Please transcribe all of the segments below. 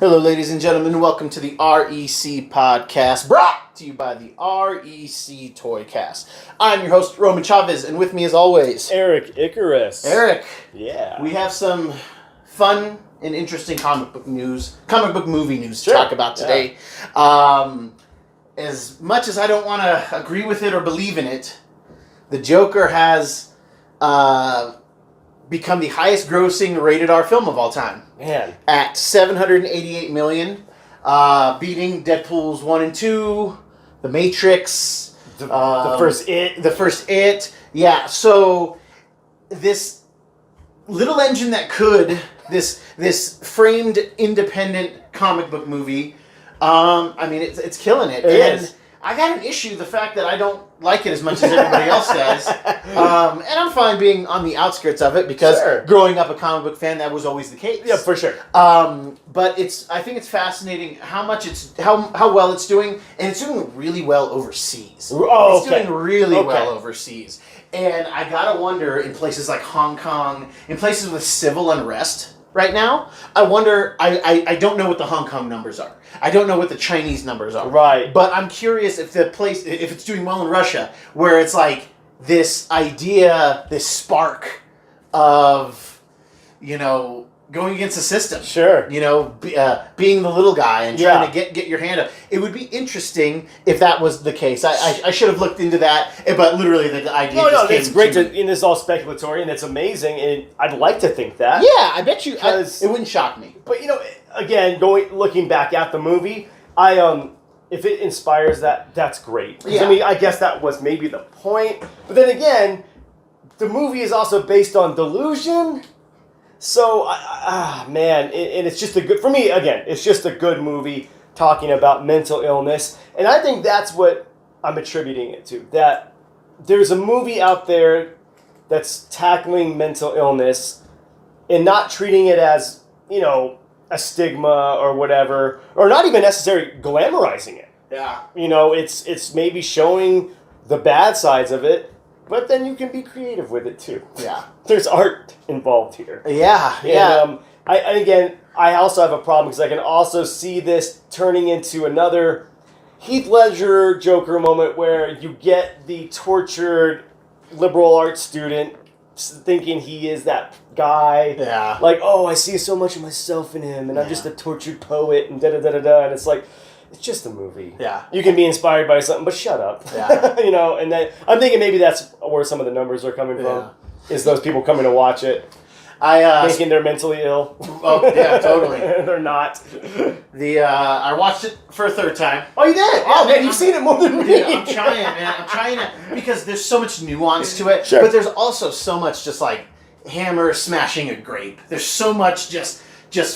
Hello, ladies and gentlemen. Welcome to the REC podcast, brought to you by the REC Toycast. I'm your host, Roman Chavez, and with me, as always, Eric Icarus. Eric. Yeah. We have some fun and interesting comic book movie news to talk about today. Yeah. As much as I don't want to agree with it or believe in it, the Joker has become the highest grossing rated R film of all time. Man. At $788 million, beating Deadpool's 1 and 2, The Matrix, The first It. Yeah, so this little engine that could, this framed independent comic book movie, it's killing it. It is. I got an issue, the fact that I don't like it as much as everybody else does. And I'm fine being on the outskirts of it because growing up a comic book fan, that was always the case. Yeah, for sure. But I think it's fascinating how well it's doing, and it's doing really well overseas. Oh, it's doing really well overseas. And I gotta wonder, in places like Hong Kong, in places with civil unrest right now, I wonder, I don't know what the Hong Kong numbers are. I don't know what the Chinese numbers are. Right. But I'm curious if it's doing well in Russia, where it's like this idea, this spark of, going against the system. Sure. Being the little guy and trying to get your hand up. It would be interesting if that was the case. I should have looked into that, but literally the idea just came it's great to me. and it's all speculatory, and it's amazing, and I'd like to think that. Yeah, I bet you. It wouldn't shock me. But again, looking back at the movie, if it inspires that, that's great. Yeah. I guess that was maybe the point. But then again, the movie is also based on delusion. So, man, and it's just it's just a good movie talking about mental illness. And I think that's what I'm attributing it to. That there's a movie out there that's tackling mental illness and not treating it as, a stigma or whatever, or not even necessarily glamorizing it. Yeah. It's maybe showing the bad sides of it, but then you can be creative with it too. Yeah. There's art involved here. Yeah. And, I also have a problem because I can also see this turning into another Heath Ledger Joker moment where you get the tortured liberal arts student thinking he is that guy. Yeah. Like, I see so much of myself in him, and I'm just a tortured poet, and da-da-da-da-da, and it's like, it's just a movie. Yeah. You can be inspired by something, but shut up. Yeah. And then I'm thinking maybe that's where some of the numbers are coming from, is those people coming to watch it. Thinking they're mentally ill. Oh, yeah, totally. They're not. I watched it for a third time. Oh, you did? Oh, man, you've seen it more than me. Dude, I'm trying, man. I'm trying to, because there's so much nuance to it. Sure. But there's also so much just like hammer smashing a grape. There's so much just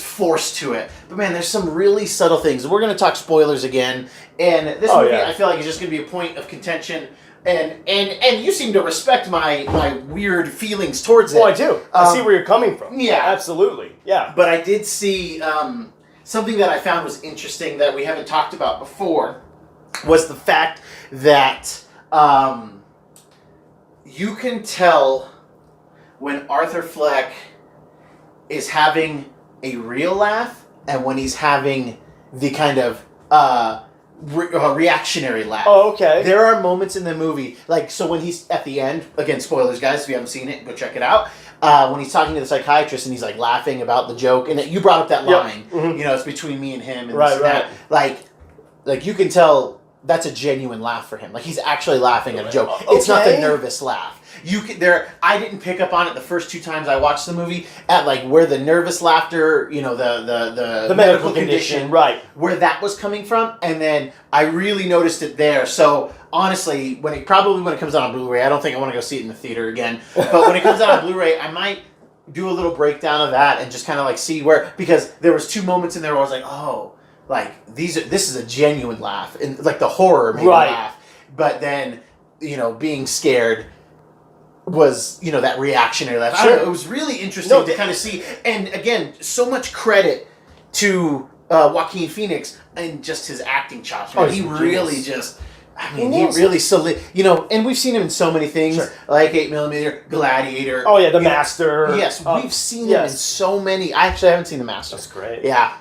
force to it. But man, there's some really subtle things. We're going to talk spoilers again. And this movie, I feel like, is just going to be a point of contention. And you seem to respect my weird feelings towards it. Oh, I do. I see where you're coming from. Yeah. Absolutely. Yeah. But I did see something that I found was interesting that we haven't talked about before, was the fact that you can tell when Arthur Fleck is having a real laugh and when he's having the kind of reactionary laugh. Oh, okay. There are moments in the movie, so when he's at the end, again, spoilers, guys, if you haven't seen it, go check it out. When he's talking to the psychiatrist and he's laughing about the joke, and you brought up that line, it's between me and him, and that. Like you can tell that's a genuine laugh for him. Like he's actually laughing at a joke. Okay. It's not the nervous laugh. I didn't pick up on it the first two times I watched the movie at where the nervous laughter, the medical condition, right, where that was coming from, and then I really noticed it there. So honestly, when it comes out on Blu-ray, I don't think I want to go see it in the theater again. But when it comes out on Blu-ray, I might do a little breakdown of that and just kind of see where, because there was two moments in there where I was like, oh, this is a genuine laugh, and the horror made me laugh, but then being scared was, that reactionary laugh. Sure. It was really interesting to kind of see. And again, so much credit to Joaquin Phoenix and just his acting chops. He really just I mean, he really solid. You know, and we've seen him in so many things, Sure. like 8mm, Gladiator. Oh yeah, The You know, Master. Yes, we've seen him in yes. so many. I actually haven't seen The Master. That's great. Yeah,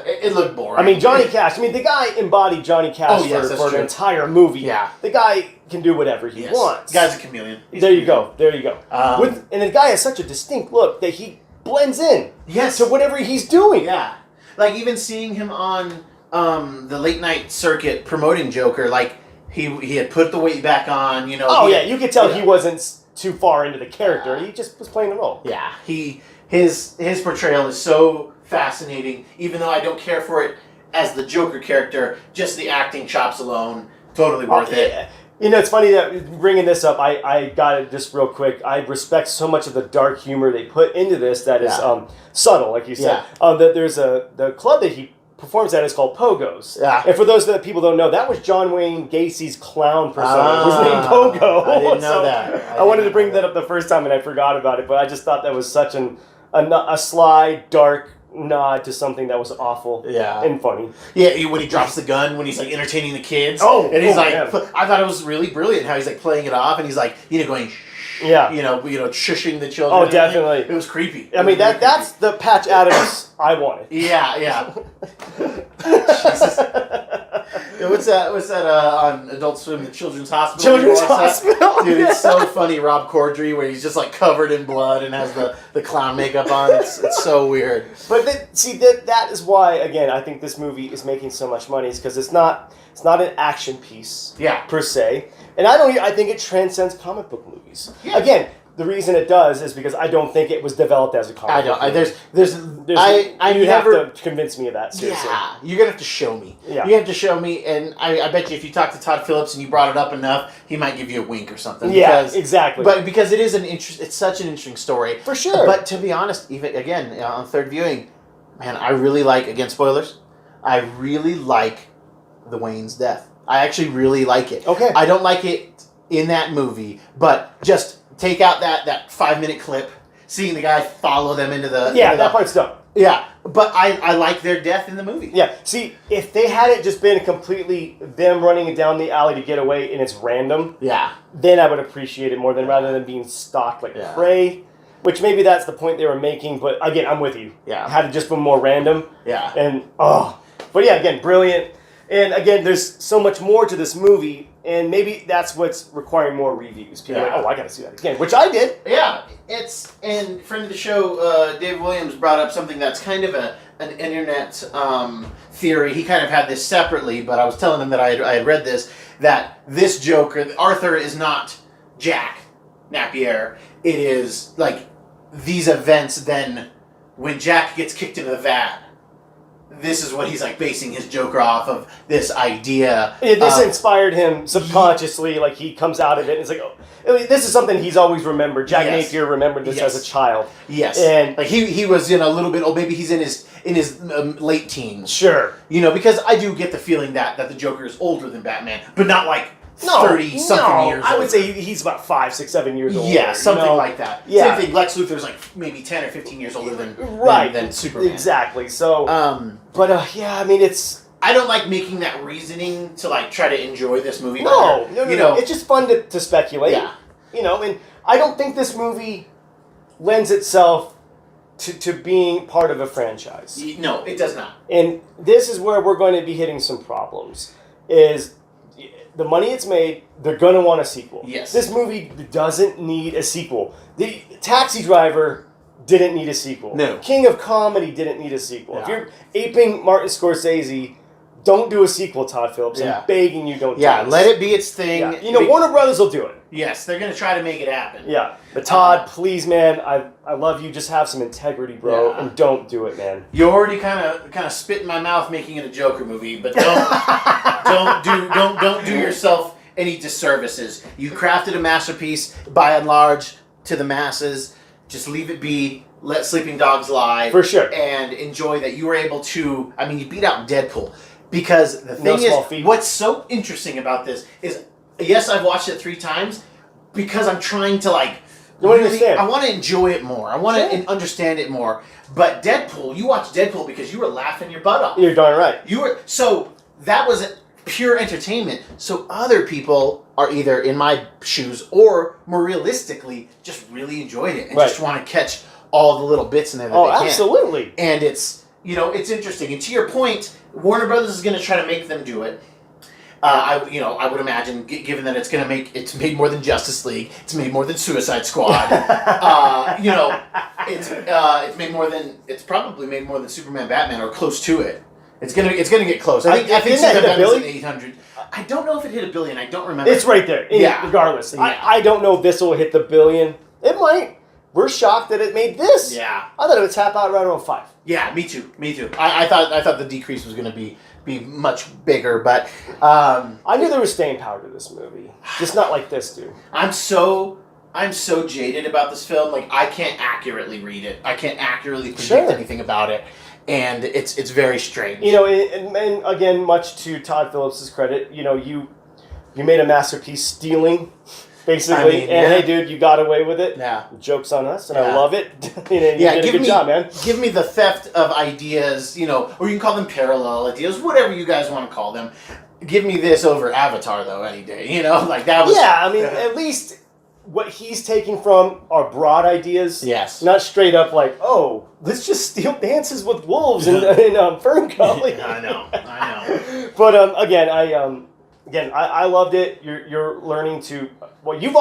it looked boring. I mean, Johnny Cash. I mean, the guy embodied Johnny Cash Oh, yes, that's for true. an entire movie. Yeah. The guy can do whatever he Yes. wants. The guy's a chameleon. There you go. There you go. Um, And the guy has such a distinct look that he blends in Yes. to whatever he's doing. Yeah, like even seeing him on the late night circuit promoting Joker, like he had put the weight back on. You know. Oh he yeah, had- you could tell yeah. he wasn't too far into the character. He just was playing the role. Yeah, his portrayal is so fascinating. Even though I don't care for it as the Joker character, just the acting chops alone, totally worth it. Yeah. You know, it's funny that bringing this up, I got it just real quick. I respect so much of the dark humor they put into this that is Yeah. subtle, like you said. That there's the club that he performs at is called Pogo's. Yeah. And for those that people don't know, that was John Wayne Gacy's clown persona. His name Pogo. I didn't know So that. I wanted to bring that up the first time and I forgot about it, but I just thought that was such a sly, dark nod to something that was awful Yeah. and funny. Yeah, when he drops the gun, when he's like entertaining the kids. Oh, and he's oh, like, man. I thought it was really brilliant how he's like playing it off, and he's like, going, Yeah. shushing the children. Oh, and everything. definitely. It was creepy. I mean, It was that's the Patch Adams I wanted. creepy. Yeah. Jesus. What's that on Adult Swim, the Children's Hospital? Children's You watch that? Hospital, Dude, yeah. it's so funny. Rob Corddry, where he's just like covered in blood and has the clown makeup on. It's so weird. But that is why, again, I think this movie is making so much money, is because it's not an action piece Yeah. per se, and I think it transcends comic book movies. Yeah. Again, the reason it does is because I don't think it was developed as a comic. I don't. book movie. I you never. have to convince me of that. Seriously. Yeah, you're gonna have to show me. Yeah. You have to show me, and I bet you if you talk to Todd Phillips and you brought it up enough, he might give you a wink or something. Yeah, because, exactly. But because it is it's such an interesting story For sure. But to be honest, even again on third viewing, man, I really like, again, spoilers. I really like the Wayne's death. I actually really like it. Okay. I don't like it in that movie, but just take out that 5-minute clip, seeing the guy follow them into the that part's done. Yeah, but I like their death in the movie. Yeah, see, if they had it just been completely them running down the alley to get away and it's random, Yeah. then I would appreciate it more than rather than being stalked like Yeah. prey, which maybe that's the point they were making, but again, I'm with you. Yeah. Had it just been more random, Yeah. and but yeah, again, brilliant. And again, there's so much more to this movie, and maybe that's what's requiring more reviews. People are Yeah. like, I gotta see that again, which I did. Yeah, and friend of the show, Dave Williams, brought up something that's kind of an internet theory. He kind of had this separately, but I was telling him that I had read this, that this Joker, Arthur, is not Jack Napier. It is like these events then when Jack gets kicked into the vat. This is what he's like basing his Joker off of, this idea. This inspired him subconsciously, like he comes out of it and it's like, this is something he's always remembered. Jack Yes. Napier remembered this Yes. as a child. Yes, And- like he was a little bit old. Maybe he's in his late teens. Sure. Because I do get the feeling that the Joker is older than Batman, but not like 30-something years. I would older. say he's about 5, 6, 7 years old. Yeah, something like that. Yeah. Same thing. Lex Luthor's like maybe 10 or 15 years older than than Superman. Exactly. So, But yeah, I mean, it's I don't like making that reasoning to like try to enjoy this movie. no. You know, It's just fun to speculate. Yeah. And I don't think this movie lends itself to being part of a franchise. no, it does not. And this is where we're going to be hitting some problems. Is the money it's made, they're going to want a sequel. Yes. This movie doesn't need a sequel. The Taxi Driver didn't need a sequel. No. King of Comedy didn't need a sequel. If Yeah. you're aping Martin Scorsese, don't do a sequel, Todd Phillips. Yeah. I'm begging you, don't Yeah, do this. let it be its thing. Yeah. Warner Brothers will do it. Yes, they're gonna try to make it happen. Yeah. But Todd, please, man, I love you. Just have some integrity, bro, Yeah. and don't do it, man. You already kind of spit in my mouth making it a Joker movie, but don't do yourself any disservices. You crafted a masterpiece by and large to the masses. Just leave it be. Let sleeping dogs lie. For sure. And enjoy that you were able to. I mean, you beat out Deadpool because the No thing small is, feat. what's so interesting about this is, yes, I've watched it 3 times because I'm trying to like. You want to understand. I want to enjoy it more. I want to Sure. understand it more. But Deadpool, you watched Deadpool because you were laughing your butt off. You're darn right. You were so that was pure entertainment. So other people are either in my shoes or more realistically just really enjoyed it and just want to catch all the little bits in there that they can. Absolutely. And it's, it's interesting. And to your point, Warner Brothers is going to try to make them do it. I would imagine, given that it's made more than Justice League, it's made more than Suicide Squad. It's probably made more than Superman, Batman, or close to it. It's gonna get close. I think Superman is at 800. I don't know if it hit $1 billion. I don't remember. It's right there. Regardless, I don't know if this will hit the $1 billion. It might. We're shocked that it made this. Yeah. I thought it would tap out around 5. Yeah, me too. I thought the decrease was going to be much bigger, but I knew there was staying power to this movie. Just not like this, dude. I'm so jaded about this film. Like, I can't accurately read it. I can't accurately predict anything about it, and it's very strange. And again, much to Todd Phillips' credit, you made a masterpiece stealing. Basically, hey, dude, you got away with it. Yeah, joke's on us, and I love it. You did a good job, man. Give me the theft of ideas, or you can call them parallel ideas, whatever you guys want to call them. Give me this over Avatar, though, any day. Like that was. Yeah, I mean, at least what he's taking from are broad ideas. Yes, not straight up like, oh, let's just steal Dances with Wolves in Fern Gully. I know. But I loved it. You're learning to. Well, you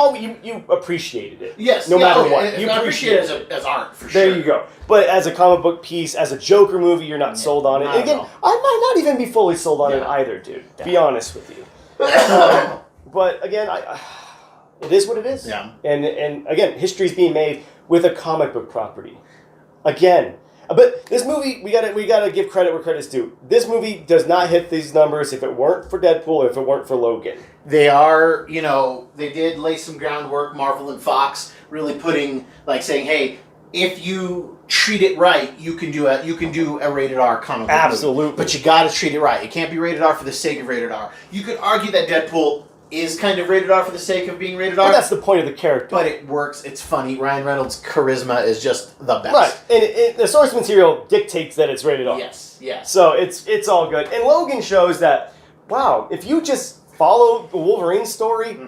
appreciated it. Yes. No matter what. You appreciate it as art, for sure. There you go. But as a comic book piece, as a Joker movie, you're not sold on it. And again, I might not even be fully sold on it either, dude. To be honest with you. But again, it is what it is. Yeah. And again, history's being made with a comic book property. Again. But this movie, we gotta give credit where credit's due. This movie does not hit these numbers if it weren't for Deadpool or if it weren't for Logan. They are, they did lay some groundwork, Marvel and Fox, really putting, saying, hey, if you treat it right, you can do a rated R comic book Absolutely. movie. But you gotta treat it right. It can't be rated R for the sake of rated R. You could argue that Deadpool is kind of rated R for the sake of being rated R. But that's the point of the character. But it works. It's funny. Ryan Reynolds' charisma is just the best. Right. And the source material dictates that it's rated R. Yes. So it's all good. And Logan shows that, wow, if you just follow the Wolverine story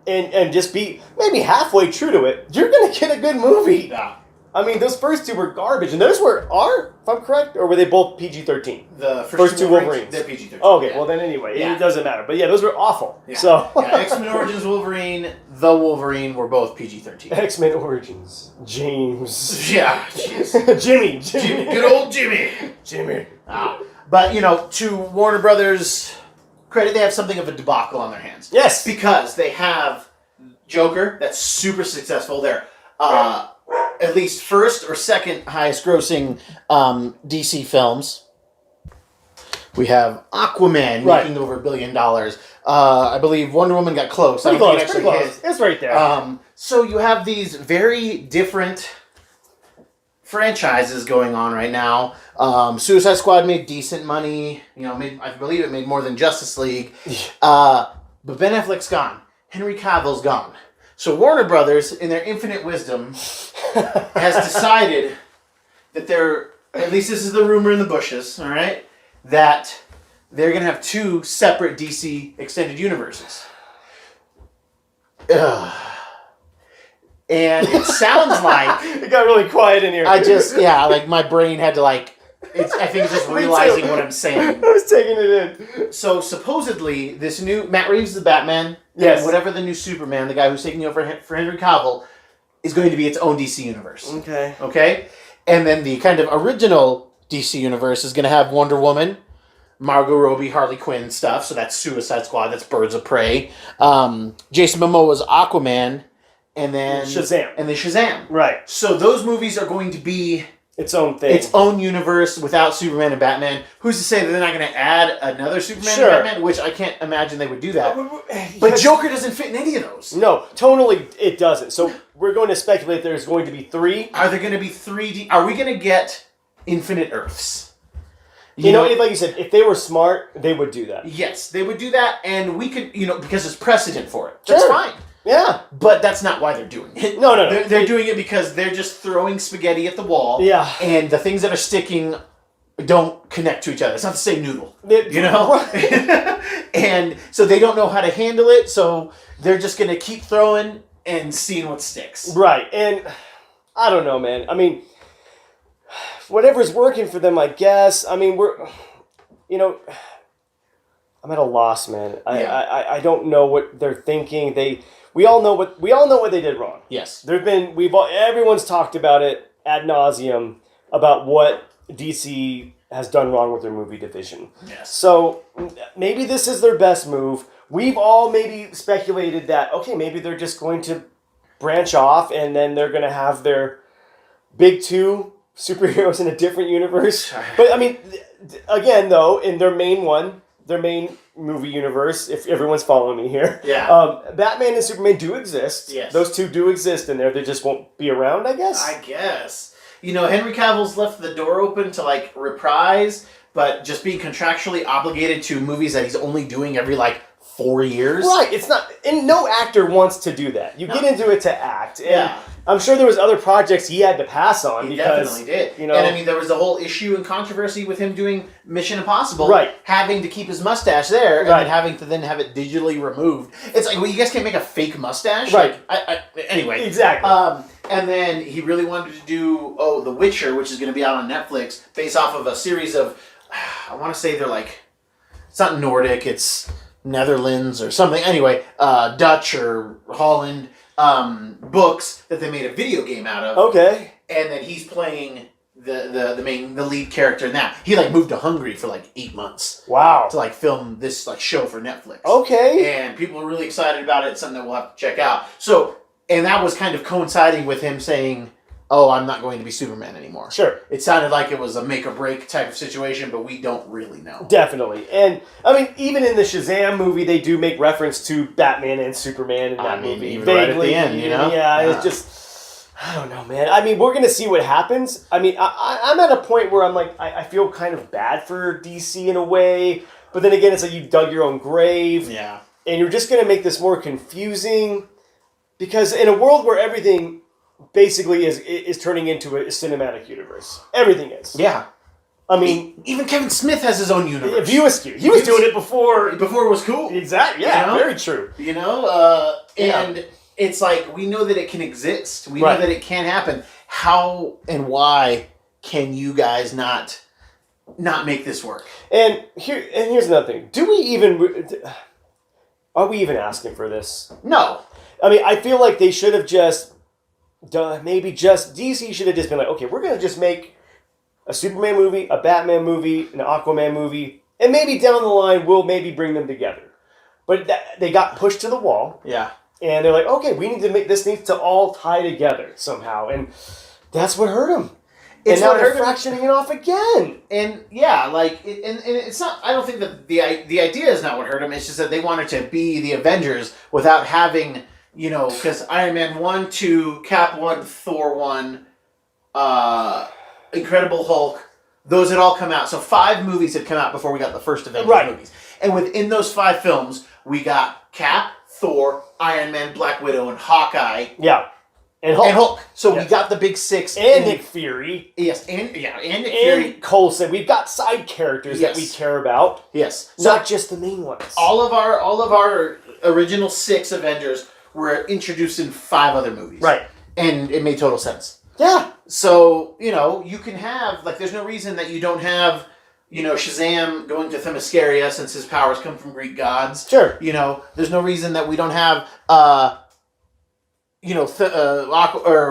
and just be maybe halfway true to it, you're going to get a good movie. Yeah. I mean, those first two were garbage, and those were R, if I'm correct, or were they both PG-13? The first two Wolverines. They're PG-13. Okay, well then anyway, it doesn't matter. But yeah, those were awful. Yeah. So X-Men Origins Wolverine, The Wolverine were both PG-13. X-Men Origins, James. Yeah, Jimmy. Good old Jimmy. But to Warner Brothers' credit, they have something of a debacle on their hands. Yes, because they have Joker, that's super successful. They're at least first or second highest grossing DC films. We have Aquaman making over $1 billion. I believe Wonder Woman got close. Pretty close. It's right there. So you have these very different franchises going on right now. Suicide Squad made decent money. I believe it made more than Justice League. But Ben Affleck's gone. Henry Cavill's gone. So Warner Brothers, in their infinite wisdom, has decided that at least this is the rumor in the bushes, all right, that they're going to have 2 separate DC extended universes. And it sounds like... It got really quiet in here. My brain had to I think it's just realizing what I'm saying. I was taking it in. So supposedly, this new Matt Reeves, the Batman, yes, whatever the new Superman, the guy who's taking over for Henry Cavill, is going to be its own DC universe. Okay? And then the kind of original DC universe is going to have Wonder Woman, Margot Robbie, Harley Quinn stuff. So that's Suicide Squad, that's Birds of Prey. Jason Momoa's Aquaman, and then Shazam. Right. So those movies are going to be its own thing. Its own universe without Superman and Batman. Who's to say that they're not going to add another Superman and Batman? Which I can't imagine they would do that. But Joker doesn't fit in any of those. No, totally it doesn't. So we're going to speculate there's going to be 3. Are there going to be 3D? Are we going to get Infinite Earths? You know, like you said, if they were smart, they would do that. Yes, they would do that, and we could, because there's precedent for it. That's fine. Yeah. But that's not why they're doing it. No. They're doing it because they're just throwing spaghetti at the wall. Yeah. And the things that are sticking don't connect to each other. It's not the same noodle, you know? Right. And so they don't know how to handle it, so they're just going to keep throwing and seeing what sticks. Right, and I don't know, man. I mean, whatever's working for them, I guess. I mean, I'm at a loss, man. I don't know what they're thinking. We all know what they did wrong. Yes. Everyone's talked about it ad nauseum about what DC has done wrong with their movie division. Yes. So maybe this is their best move. We've all maybe speculated that, okay, maybe they're just going to branch off and then they're going to have their big two superheroes in a different universe. But I mean, again, though, in their main movie universe, if everyone's following me here, Batman and Superman do exist. Yes. Those two do exist in there. They just won't be around, I guess. I guess. You know, Henry Cavill's left the door open to, like, reprise, but just being contractually obligated to movies that he's only doing every, 4 years. Right. It's not, and no actor wants to do that. You get into it to act. And Yeah. I'm sure there was other projects he had to pass on. He because, definitely did. You know, and I mean, there was a whole issue and controversy with him doing Mission Impossible. Right. Having to keep his mustache there and Right. then having to then have it digitally removed. It's like, well, you guys can't make a fake mustache? Right. Anyway. Exactly. And then he really wanted to do, The Witcher, which is going to be out on Netflix, based off of a series of, I want to say they're it's not Nordic, it's Netherlands or something. Anyway, Dutch or Holland books that they made a video game out of. Okay. And then he's playing the lead character in that. He moved to Hungary for 8 months Wow. to film this show for Netflix. Okay. And people are really excited about it. It's something that we'll have to check out. So, and that was kind of coinciding with him saying, "Oh, I'm not going to be Superman anymore." Sure. It sounded like it was a make or break type of situation, but we don't really know. Definitely. And, I mean, even in the Shazam movie, they do make reference to Batman and Superman in that movie. Even right at the end, you know? Yeah, it's just, I don't know, man. I mean, we're going to see what happens. I mean, I'm at a point where I'm I feel kind of bad for DC in a way, but then again, it's like you dug your own grave. Yeah. And you're just going to make this more confusing, because in a world where everything basically is turning into a cinematic universe. Everything is. Yeah. I mean, even Kevin Smith has his own universe. View Askew. He was doing it before it was cool. Exactly. Yeah, You know? very true. And it's we know that it can exist. We know that it can happen. How and why can you guys not make this work? And here's another thing. Are we even asking for this? No. I mean, I feel like they should have just done, DC should have just been okay, we're going to just make a Superman movie, a Batman movie, an Aquaman movie, and maybe down the line we'll maybe bring them together. But they got pushed to the wall. Yeah. And they're okay, this needs to all tie together somehow. And that's what hurt them. And now they're fractioning it off again. And yeah, and it's not, I don't think that the idea is not what hurt them. It's just that they wanted to be the Avengers without having, because Iron Man 1, 2, Cap 1, Thor 1, Incredible Hulk, those had all come out. So 5 movies had come out before we got the first Avengers movies. And within those 5 films, we got Cap, Thor, Iron Man, Black Widow, and Hawkeye. Yeah. And Hulk. So we got the big 6. And Nick Fury. Yes, and Nick Fury. And Coulson. We've got side characters that we care about. Yes. Not just the main ones. All of our original 6 Avengers were introduced in 5 other movies. Right. And it made total sense. Yeah. So, you can have, there's no reason that you don't have, Shazam going to Themyscira since his powers come from Greek gods. Sure. There's no reason that we don't have, or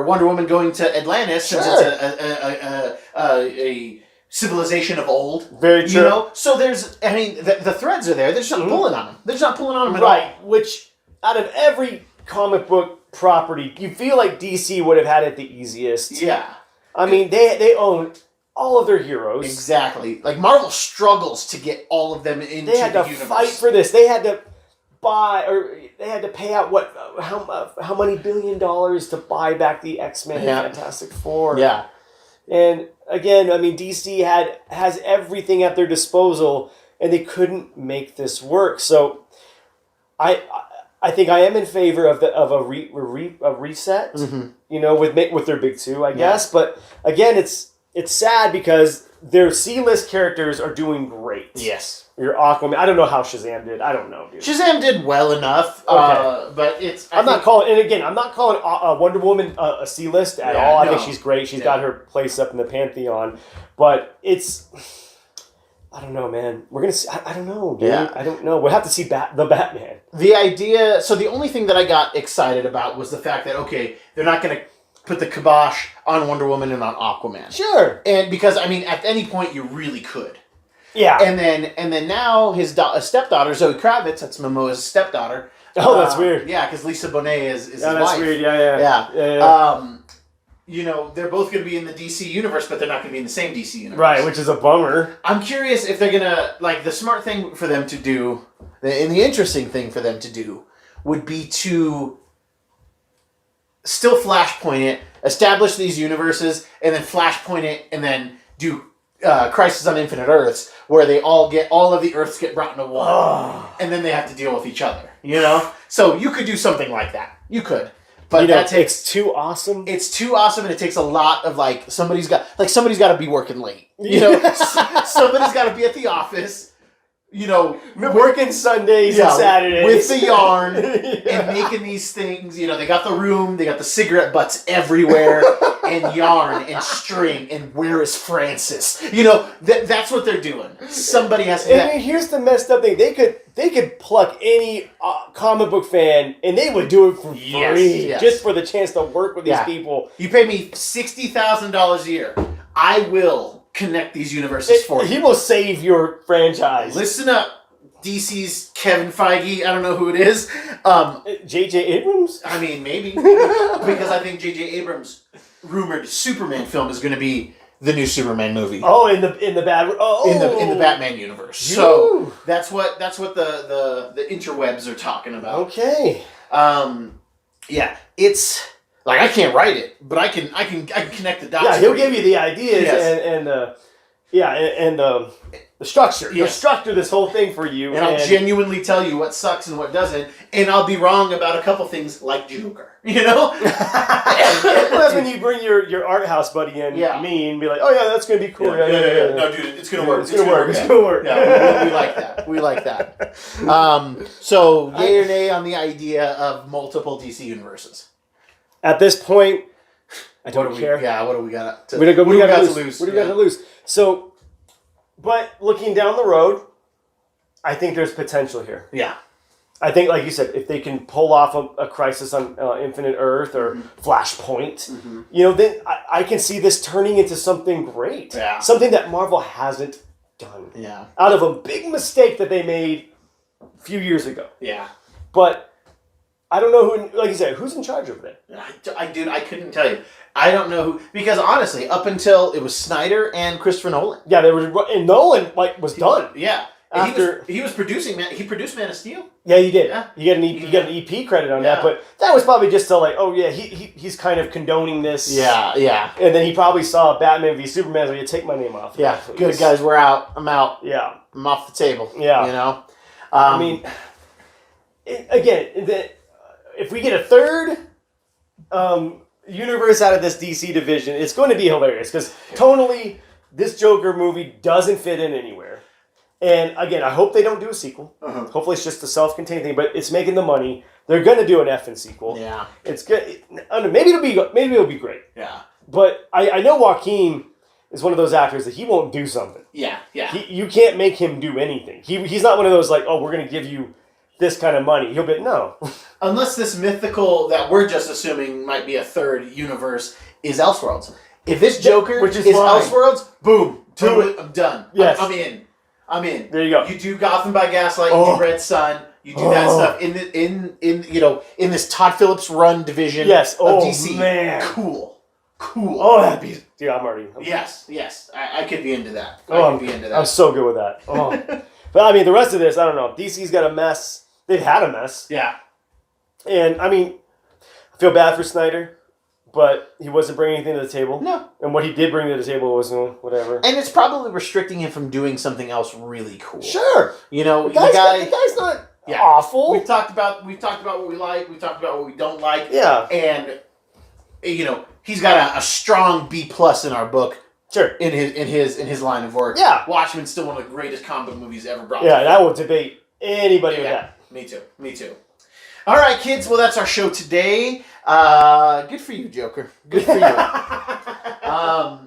Wonder Woman going to Atlantis since it's a civilization of old. Very true. So there's, the threads are there. They're just not pulling on them. They're just not pulling on them at all. Right. Which, out of every comic book property, you feel like DC would have had it the easiest. Yeah. I mean, they own all of their heroes. Exactly. Marvel struggles to get all of them into the universe. They had to fight for this. They had to buy, or they had to pay out how many $1 billion to buy back the X-Men and Fantastic Four. Yeah. And again, I mean, DC has everything at their disposal, and they couldn't make this work. So, I think I am in favor of a reset. Mm-hmm. With their big 2, I guess. But again, it's it's sad because their C-list characters are doing great. Yes. Your Aquaman. I don't know how Shazam did. I don't know, dude. Shazam did well enough, but it's. I'm not calling Wonder Woman a C-list at all. I think she's great. She's got her place up in the pantheon, but it's. I don't know, man. We're gonna see. I don't know, dude. Yeah. I don't know. We'll have to see the Batman. The idea. So the only thing that I got excited about was the fact that they're not gonna put the kibosh on Wonder Woman and on Aquaman. Sure. And because at any point you really could. Yeah. And then now his stepdaughter Zoe Kravitz, that's Momoa's stepdaughter. Oh, that's weird. Yeah, because Lisa Bonet is his that's wife. weird. Yeah. They're both going to be in the DC universe, but they're not going to be in the same DC universe. Right, which is a bummer. I'm curious if they're going to the smart thing for them to do, and the interesting thing for them to do, would be to still Flashpoint it, establish these universes, and then Flashpoint it, and then do Crisis on Infinite Earths, where all of the Earths get brought into one, and then they have to deal with each other. So you could do something like that. You could, but that takes it's too awesome. It's too awesome, and it takes a lot of somebody's got to be working late. Somebody's got to be at the office. Working Sundays and Saturdays with the yarn and making these things. They got the room, they got the cigarette butts everywhere, and yarn and string. And where is Francis? That's what they're doing. Somebody has to. And here's the messed up thing: they could pluck any comic book fan, and they would do it for free, just for the chance to work with these people. You pay me $60,000 a year, I will connect these universes for you. He will save your franchise. Listen up, DC's Kevin Feige. I don't know who it is. J.J. Abrams? I mean, maybe. Because I think J.J. Abrams' rumored Superman film is going to be the new Superman movie. Oh, in the Batman universe. So that's what the interwebs are talking about. Okay. Yeah, it's. I can't write it, but I can connect the dots. Yeah, he'll give you the ideas and the structure. He'll structure this whole thing for you. And I'll genuinely tell you what sucks and what doesn't, and I'll be wrong about a couple things like Joker. That's when you bring your art house buddy in, me, and be like, oh yeah, that's gonna be cool. Yeah. No, dude, it's gonna work. It's gonna work. Yeah, we like that. We like that. So, yay or nay on the idea of multiple DC universes? At this point, I don't care. What do we got to lose? What do we got to lose? So, but looking down the road, I think there's potential here. Yeah. I think, like you said, if they can pull off a Crisis on Infinite Earth or Flashpoint, then I can see this turning into something great. Yeah. Something that Marvel hasn't done. Yeah. Out of a big mistake that they made a few years ago. Yeah. But I don't know who, like you said, who's in charge over there? I couldn't tell you. I don't know who, because honestly, up until it was Snyder and Christopher Nolan. Yeah, and Nolan was done. Yeah. After he was producing, he produced Man of Steel. Yeah, you did. Yeah. You got an EP credit on that, but that was probably just to he's kind of condoning this. Yeah. And then he probably saw Batman v Superman, so you take my name off. Yeah. Good guys, we're out. I'm out. Yeah. I'm off the table. Yeah. I mean, if we get a third universe out of this DC division, it's going to be hilarious because tonally, this Joker movie doesn't fit in anywhere. And again, I hope they don't do a sequel. Uh-huh. Hopefully, it's just a self-contained thing. But it's making the money. They're going to do an effing sequel. Yeah, it's good. I don't know, maybe it'll be great. Yeah, but I know Joaquin is one of those actors that he won't do something. Yeah. You can't make him do anything. He's not one of those we're going to give you this kind of money. He'll be no. Unless this mythical that we're just assuming might be a third universe is Elseworlds. If this Joker is Elseworlds, boom, totally, I'm done. Yes. I'm in. There you go. You do Gotham by Gaslight. You do Red Sun. You do that stuff in this Todd Phillips run division. Yes. Of DC. Man. Cool. Oh, that'd be. Dude, I'm already. Yes. I could be into that. I'm so good with that. Oh. But I mean, the rest of this, I don't know. DC's got a mess. They've had a mess. Yeah. And I mean, I feel bad for Snyder. But he wasn't bringing anything to the table. No. And what he did bring to the table was whatever. And it's probably restricting him from doing something else really cool. Sure. The guy's not awful. We've talked about what we like. We've talked about what we don't like. Yeah. And, he's got a strong B+ in our book. Sure. in his line of work. Yeah. Watchmen's still one of the greatest comic book movies ever brought. Yeah, and I will debate anybody with that. Me too. All right, kids. Well, that's our show today. Good for you, Joker. Good for you.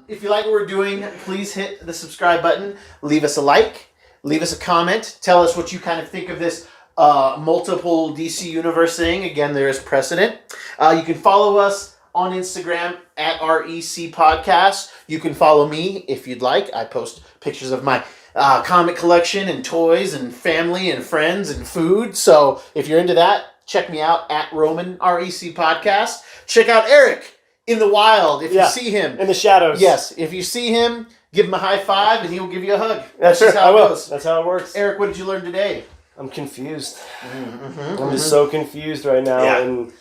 If you like what we're doing, please hit the subscribe button. Leave us a like. Leave us a comment. Tell us what you kind of think of this multiple DC Universe thing. Again, there is precedent. You can follow us on Instagram at REC Podcast. You can follow me if you'd like. I post pictures of my comic collection and toys and family and friends and food. So if you're into that, check me out at Roman REC Podcast. Check out Eric in the wild if you see him. In the shadows. Yes, if you see him, give him a high five and he will give you a hug. That's just how it it goes. That's how it works. Eric, what did you learn today? I'm confused. I'm just so confused right now. Yeah. And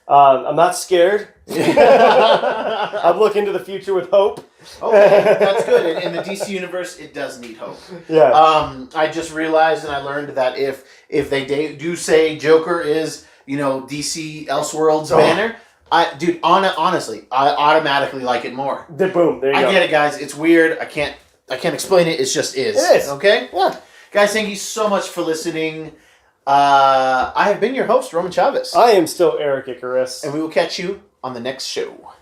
I'm not scared. I'm looking to the future with hope. Okay, that's good. In the DC universe, it does need hope. Yeah. I just realized and I learned that if they do say Joker is, DC Elseworlds banner, honestly, I automatically like it more. Boom. There you go. I get it, guys. It's weird. I can't explain it. It just is. It is. Okay? Yeah. Guys, thank you so much for listening. I have been your host, Roman Chavez. I am still Eric Icarus. And we will catch you on the next show.